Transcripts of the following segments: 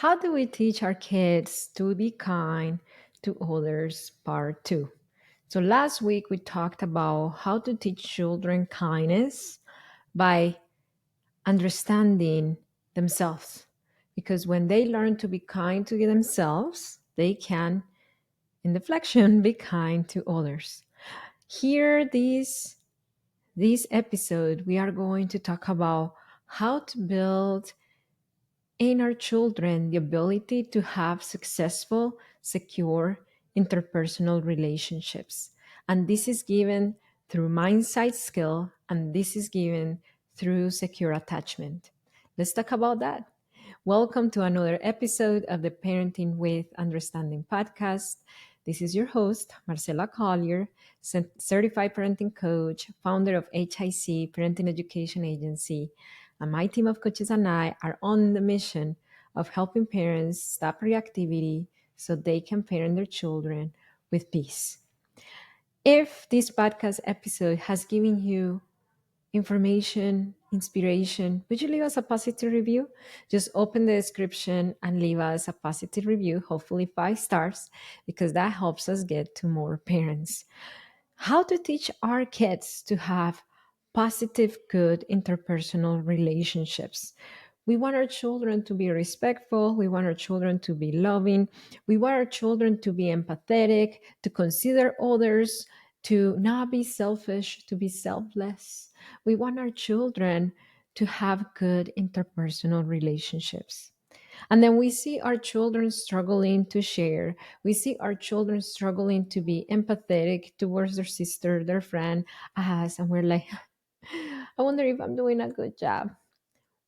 How do we teach our kids to be kind to others? Part two. So, last week we talked about how to teach children kindness by understanding themselves. Because when they learn to be kind to themselves, they can, in deflection, be kind to others. Here, this episode, we are going to talk about how to build in our children the ability to have successful, secure interpersonal relationships. And this is given through mindsight skill, and this is given through secure attachment. Let's talk about that. Welcome to another episode of the Parenting with Understanding podcast. This is your host, Marcela Collier, certified parenting coach, founder of HIC Parenting Education Agency, and my team of coaches and I are on the mission of helping parents stop reactivity so they can parent their children with peace. If this podcast episode has given you information, inspiration, would you leave us a positive review? Just open the description and leave us a positive review, hopefully 5 stars, because that helps us get to more parents. How to teach our kids to have positive, good interpersonal relationships. We want our children to be respectful. We want our children to be loving. We want our children to be empathetic, to consider others, to not be selfish, to be selfless. We want our children to have good interpersonal relationships. And then we see our children struggling to share. We see our children struggling to be empathetic towards their sister, their friend, us. And we're like, I wonder if I'm doing a good job.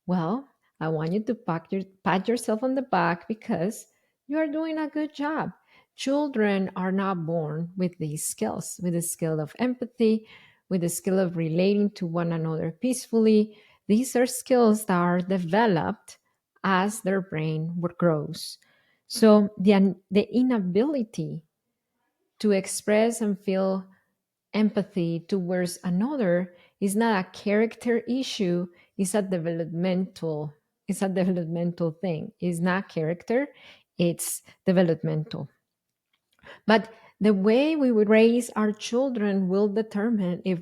Well, I want you to pat yourself on the back because you are doing a good job. Children are not born with these skills, with the skill of empathy, with the skill of relating to one another peacefully. These are skills that are developed as their brain grows. So the inability to express and feel empathy towards another is not a character issue, it's a developmental thing. It's not character, it's developmental. But the way we would raise our children will determine if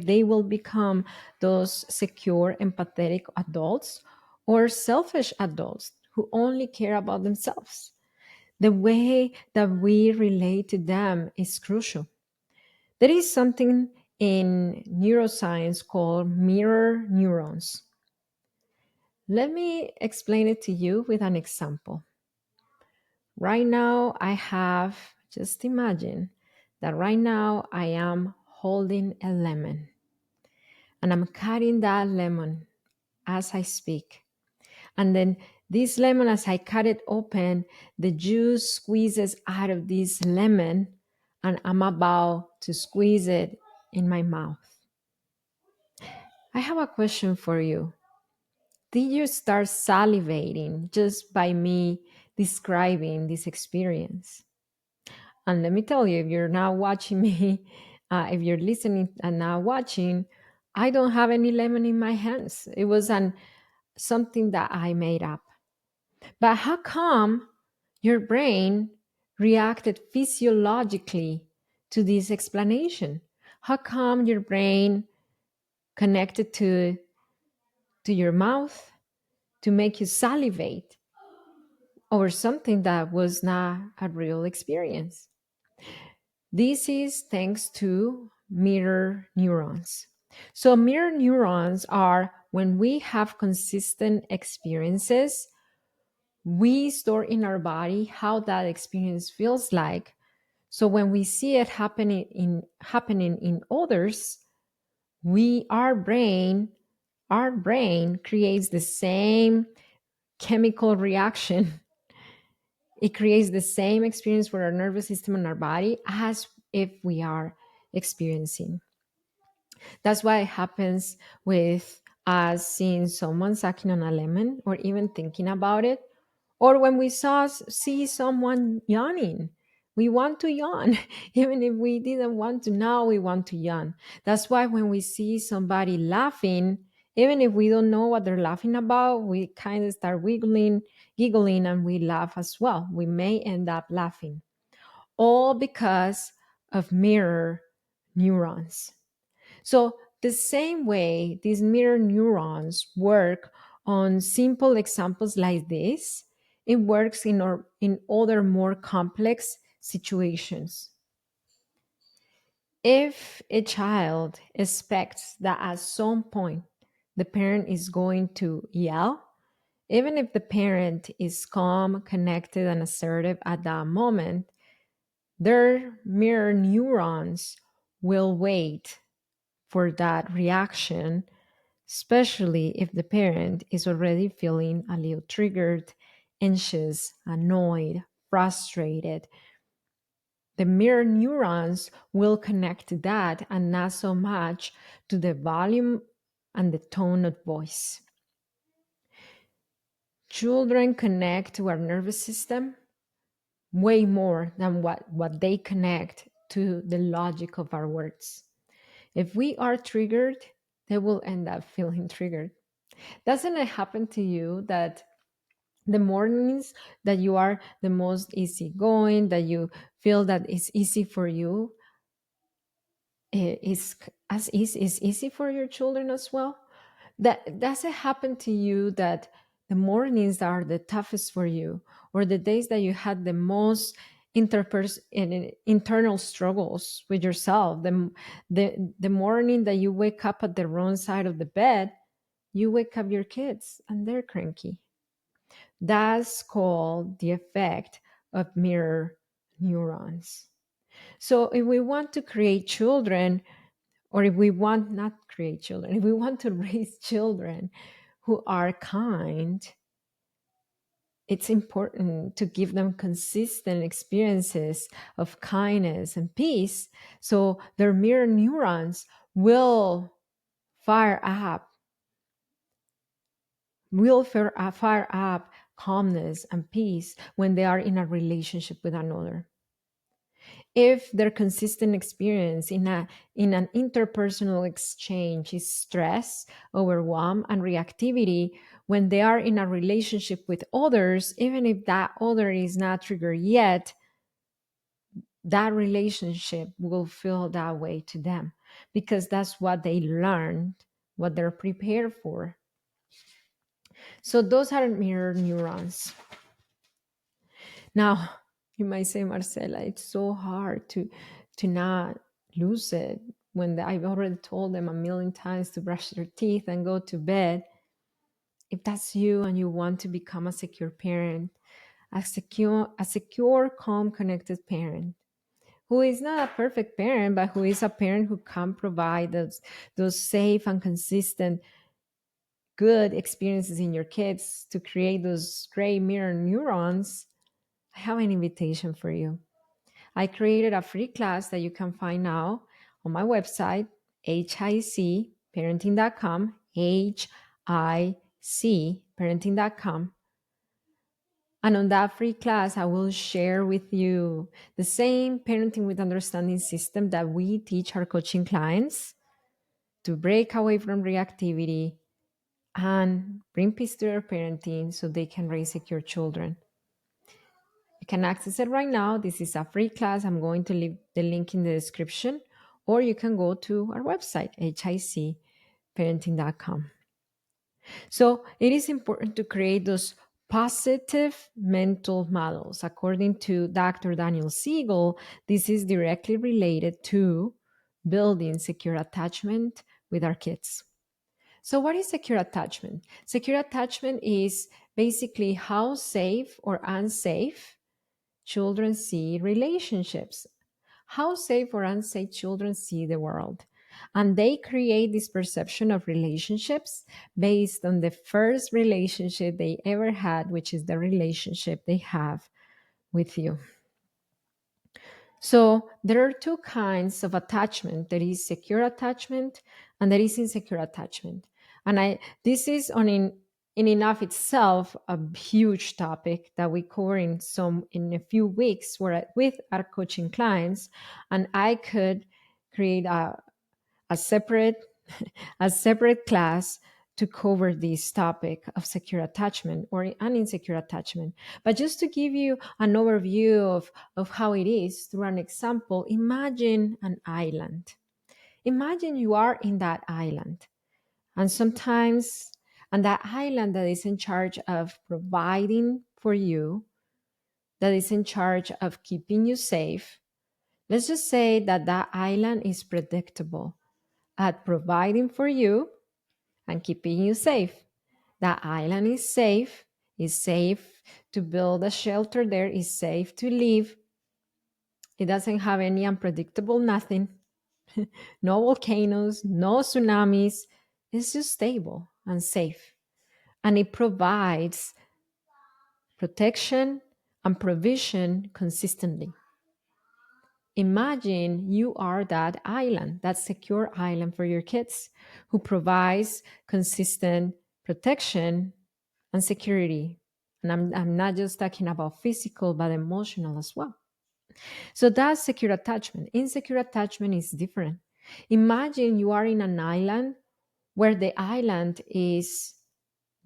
they will become those secure empathetic adults or selfish adults who only care about themselves. The way that we relate to them is crucial. There is something in neuroscience called mirror neurons. Let me explain it to you with an example. Right now, just imagine that right now I am holding a lemon and I'm cutting that lemon as I speak. And then this lemon, as I cut it open, the juice squeezes out of this lemon and I'm about to squeeze it in my mouth. I have a question for you. Did you start salivating just by me describing this experience? And let me tell you, if you're now watching me, if you're listening and now watching, I don't have any lemon in my hands. It was something that I made up. But how come your brain reacted physiologically to this explanation? How come your brain connected to your mouth to make you salivate over something that was not a real experience? This is thanks to mirror neurons. So, mirror neurons are when we have consistent experiences, we store in our body how that experience feels like. So, when we see it happening in others, our brain creates the same chemical reaction. It creates the same experience for our nervous system and our body as if we are experiencing. That's why it happens with us seeing someone sucking on a lemon or even thinking about it. Or when we see someone yawning, we want to yawn. Even if we didn't want to, now we want to yawn. That's why when we see somebody laughing Even if we don't know what they're laughing about, we kind of start giggling, and we laugh as well. We may end up laughing, all because of mirror neurons. So, the same way these mirror neurons work on simple examples like this, it works in other more complex situations. If a child expects that at some point the parent is going to yell, even if the parent is calm, connected, and assertive at that moment, their mirror neurons will wait for that reaction, especially if the parent is already feeling a little triggered, anxious, annoyed, frustrated. The mirror neurons will connect to that and not so much to the volume and the tone of voice. Children connect to our nervous system way more than what they connect to the logic of our words. If we are triggered, they will end up feeling triggered. Doesn't it happen to you that the mornings that you are the most easygoing, that you feel that it's easy for you, is easy for your children as well? That does it happen to you that the mornings are the toughest for you, or the days that you had the most internal struggles with yourself, the morning that you wake up at the wrong side of the bed, you wake up your kids and they're cranky? That's called the effect of mirror neurons. So if we want to create children, or if we want not create children, if we want to raise children who are kind, it's important to give them consistent experiences of kindness and peace, so their mirror neurons will fire up, fire up calmness and peace when they are in a relationship with another. If their consistent experience in an interpersonal exchange is stress, overwhelm, and reactivity, when they are in a relationship with others, even if that other is not triggered yet, that relationship will feel that way to them, because that's what they learned, what they're prepared for. So those are mirror neurons. Now, you might say, Marcela, it's so hard to not lose it when I've already told them a million times to brush their teeth and go to bed. If that's you and you want to become a secure parent, a secure, calm, connected parent who is not a perfect parent, but who is a parent who can provide those safe and consistent good experiences in your kids to create those gray mirror neurons, I have an invitation for you. I created a free class that you can find now on my website, hicparenting.com, hicparenting.com. And on that free class, I will share with you the same parenting with understanding system that we teach our coaching clients to break away from reactivity and bring peace to their parenting so they can raise secure children. You can access it right now. This is a free class. I'm going to leave the link in the description, or you can go to our website, hicparenting.com. So it is important to create those positive mental models. According to Dr. Daniel Siegel, this is directly related to building secure attachment with our kids. So, what is secure attachment? Secure attachment is basically how safe or unsafe children see relationships, how safe or unsafe children see the world. And they create this perception of relationships based on the first relationship they ever had, which is the relationship they have with you. So there are two kinds of attachment. There is secure attachment and there is insecure attachment. And this is in enough itself a huge topic that we cover in a few weeks with our coaching clients. And I could create a separate a separate class to cover this topic of secure attachment or an insecure attachment. But just to give you an overview of how it is through an example, imagine an island. Imagine you are in that island, and sometimes, and that island that is in charge of providing for you, that is in charge of keeping you safe. Let's just say that that island is predictable at providing for you and keeping you safe. That island is safe to build a shelter there, is safe to live. It doesn't have any unpredictable nothing, no volcanoes, no tsunamis. It's just stable and safe. And it provides protection and provision consistently. Imagine you are that island, that secure island for your kids who provides consistent protection and security. And I'm not just talking about physical, but emotional as well. So that's secure attachment. Insecure attachment is different. Imagine you are in an island where the island is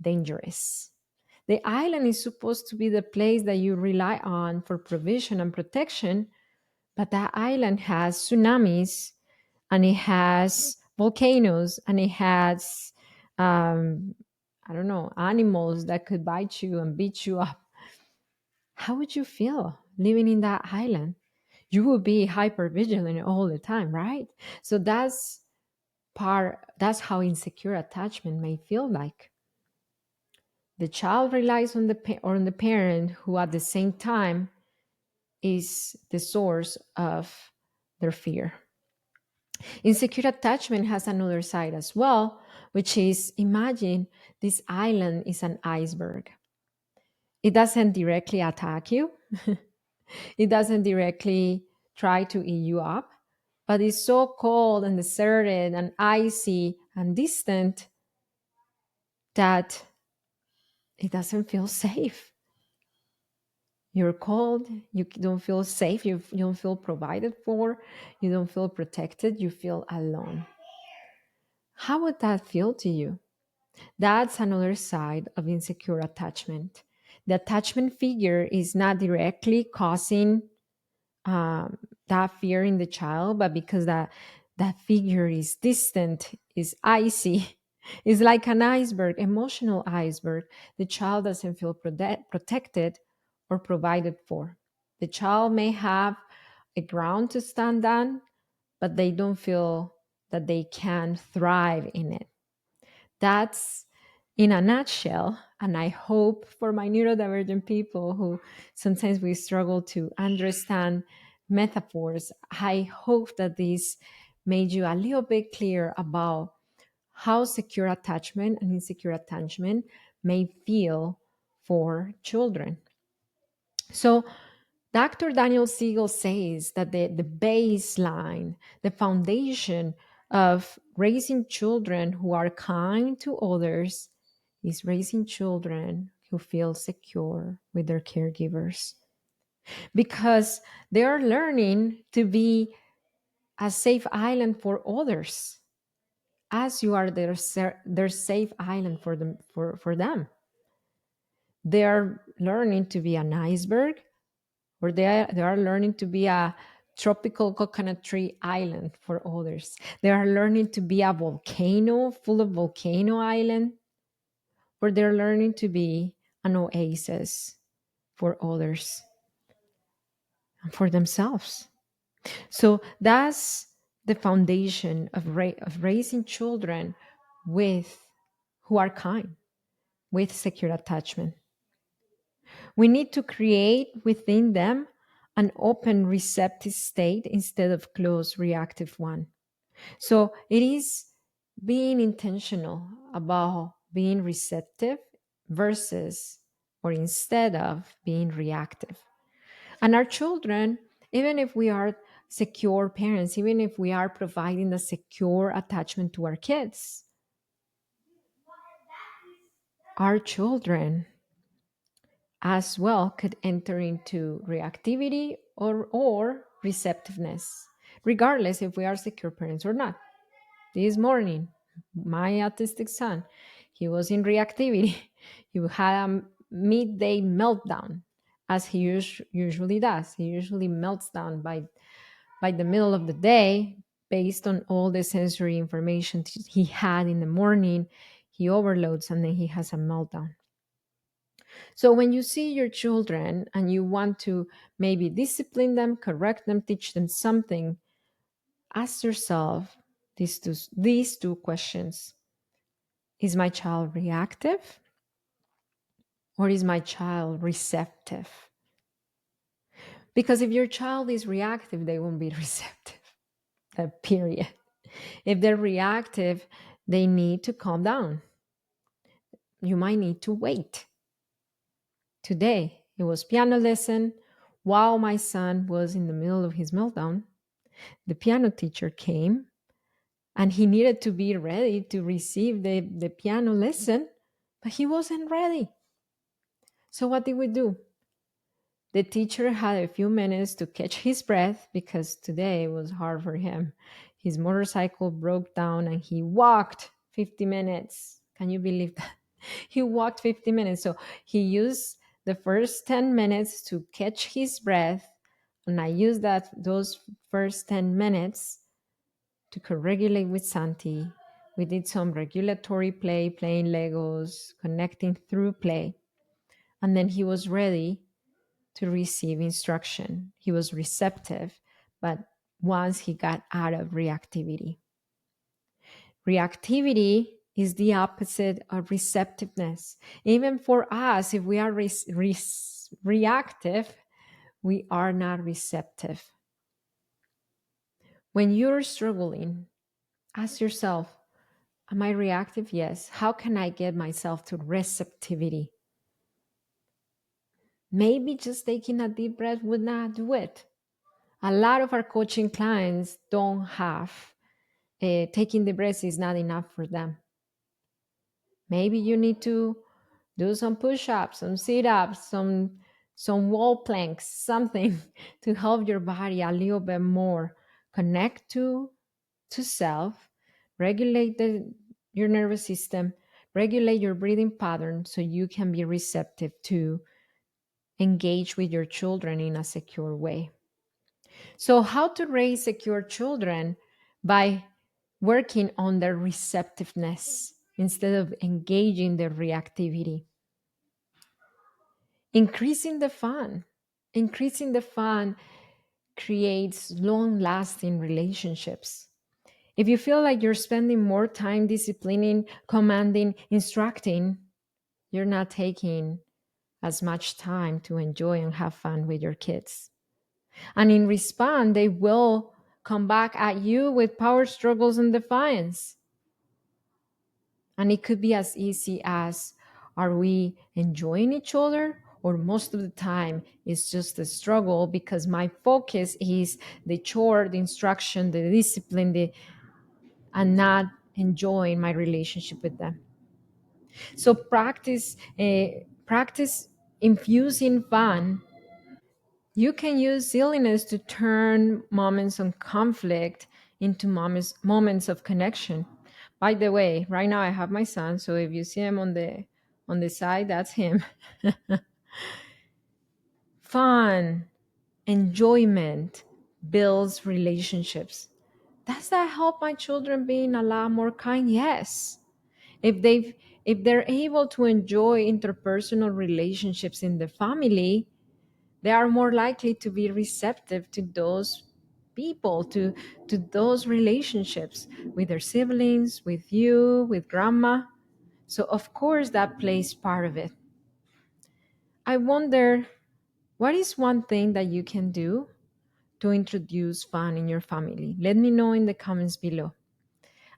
dangerous. The island is supposed to be the place that you rely on for provision and protection, but that island has tsunamis and it has volcanoes and it has, I don't know, animals that could bite you and beat you up. How would you feel living in that island? You would be hyper vigilant all the time, right? So that's how insecure attachment may feel like. The child relies on on the parent who at the same time is the source of their fear. Insecure attachment has another side as well, which is imagine this island is an iceberg. It doesn't directly attack you, it doesn't directly try to eat you up, but it's so cold and deserted and icy and distant that it doesn't feel safe. You're cold, you don't feel safe, you don't feel provided for, you don't feel protected, you feel alone. How would that feel to you? That's another side of insecure attachment. The attachment figure is not directly causing um, that fear in the child, but because that figure is distant, is icy, is like an iceberg, emotional iceberg. The child doesn't feel protected or provided for. The child may have a ground to stand on, but they don't feel that they can thrive in it. That's in a nutshell. And I hope for my neurodivergent people who sometimes we struggle to understand metaphors, I hope that this made you a little bit clear about how secure attachment and insecure attachment may feel for children. So Dr. Daniel Siegel says that the baseline, the foundation of raising children who are kind to others is raising children who feel secure with their caregivers because they are learning to be a safe island for others as you are their safe island for them. They are learning to be an iceberg or they are learning to be a tropical coconut tree island for others. They are learning to be a volcano full of volcano island, or they're learning to be an oasis for others and for themselves. So that's the foundation of raising children with who are kind, with secure attachment. We need to create within them an open receptive state instead of closed reactive one. So it is being intentional about being receptive versus or instead of being reactive. And our children, even if we are secure parents, even if we are providing the secure attachment to our kids, our children as well could enter into reactivity or receptiveness, regardless if we are secure parents or not. This morning, my autistic son, he was in reactivity. He had a midday meltdown, as he usually does. He usually melts down by the middle of the day based on all the sensory information he had in the morning. He overloads and then he has a meltdown. So when you see your children and you want to maybe discipline them, correct them, teach them something, ask yourself these two questions. Is my child reactive or is my child receptive? Because if your child is reactive, they won't be receptive. Period. If they're reactive, they need to calm down. You might need to wait. Today, it was piano lesson. While my son was in the middle of his meltdown, the piano teacher came and he needed to be ready to receive the piano lesson, but he wasn't ready. So, what did we do? The teacher had a few minutes to catch his breath because today was hard for him. His motorcycle broke down and he walked 50 minutes. Can you believe that? He walked 50 minutes. So he used the first 10 minutes to catch his breath. And I used those first 10 minutes to co-regulate with Santi. We did some regulatory play, playing Legos, connecting through play. And then he was ready to receive instruction. He was receptive, but once he got out of reactivity. Reactivity is the opposite of receptiveness. Even for us, if we are reactive, we are not receptive. When you're struggling, ask yourself, am I reactive? Yes. How can I get myself to receptivity? Maybe just taking a deep breath would not do it. A lot of our coaching clients don't have taking the breath is not enough for them. Maybe you need to do some push-ups, some sit-ups, some wall planks, something to help your body a little bit more connect to self, regulate your nervous system, regulate your breathing pattern so you can be receptive to engage with your children in a secure way. So, how to raise secure children? By working on their receptiveness instead of engaging their reactivity. Increasing the fun. Increasing the fun creates long lasting relationships. If you feel like you're spending more time disciplining, commanding, instructing, you're not taking as much time to enjoy and have fun with your kids. And in response, they will come back at you with power struggles and defiance. And it could be as easy as, are we enjoying each other? Or most of the time, it's just a struggle because my focus is the chore, the instruction, the discipline, and not enjoying my relationship with them. So practice infusing fun. You can use silliness to turn moments of conflict into moments of connection. By the way, right now I have my son, so if you see him on the side, that's him. Fun, enjoyment builds relationships. Does that help my children being a lot more kind? Yes. If they're able to enjoy interpersonal relationships in the family, they are more likely to be receptive to those people, to those relationships with their siblings, with you, with grandma. So of course that plays part of it. I wonder, what is one thing that you can do to introduce fun in your family? Let me know in the comments below.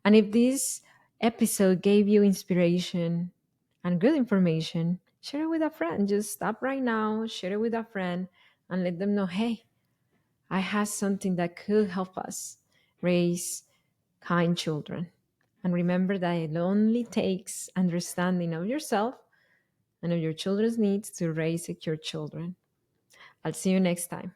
And if this episode gave you inspiration and good information, share it with a friend. Just stop right now, share it with a friend, and let them know, hey, I have something that could help us raise kind children. And remember that it only takes understanding of yourself and of your children's needs to raise secure children. I'll see you next time.